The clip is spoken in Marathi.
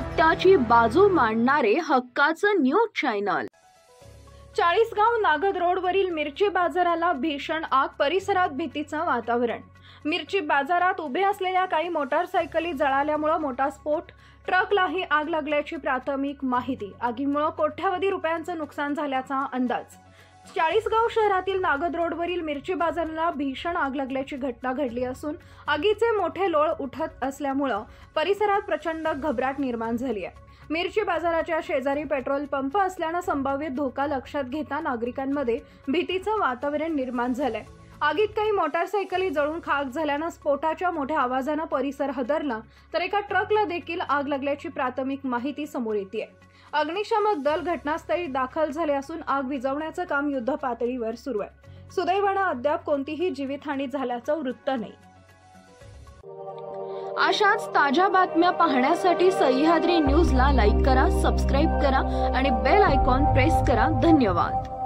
सत्याची बाजू मांडणारे हक्काचं न्यूज चॅनल। चाळीसगाव नागद रोडवरील मिरची बाजाराला भीषण आग, परिसरात भीतीचं वातावरण। मिरची बाजारात उभे असलेल्या काही मोटारसायकली जळाल्यामुळे मोठा स्फोट, ट्रकलाही आग लागल्याची प्राथमिक माहिती। आगीमुळे कोट्यावधी रुपयांचं नुकसान झाल्याचा अंदाज। चाळीसगाव शहरातील नागद रोडवरील मिरची बाजाराला भीषण आग लागल्याची घटना घडली असून आगीचे मोठे लोळ उठत असल्यामुळे परिसरात प्रचंड घबराट निर्माण झाली आहे। मिरची बाजाराच्या शेजारी पेट्रोल पंप असल्याने संभाव्य धोका लक्षात घेता नागरिकांमध्ये भीतीचं वातावरण निर्माण झालंय। आगीत काही मोटारसायकली जळून खाक झाल्याने स्फोटाच्या मोठ्या आवाजाने परिसर हादरला, तर एका ट्रकला देखील आग लागल्याची प्राथमिक माहिती समोर येते। अग्निशमक दल घटनास्थळी दाखल झाले असून आग विझवण्याचं काम युद्धपातळीवर सुरू आहे। सुदैवाने अद्याप कोणतीही जीवितहानी झाल्याचं वृत्त नाही। अशाच ताज्या बातम्या पाहण्यासाठी सह्याद्री न्यूजला लाईक करा, सबस्क्राइब करा आणि बेल आयकॉन प्रेस करा। धन्यवाद।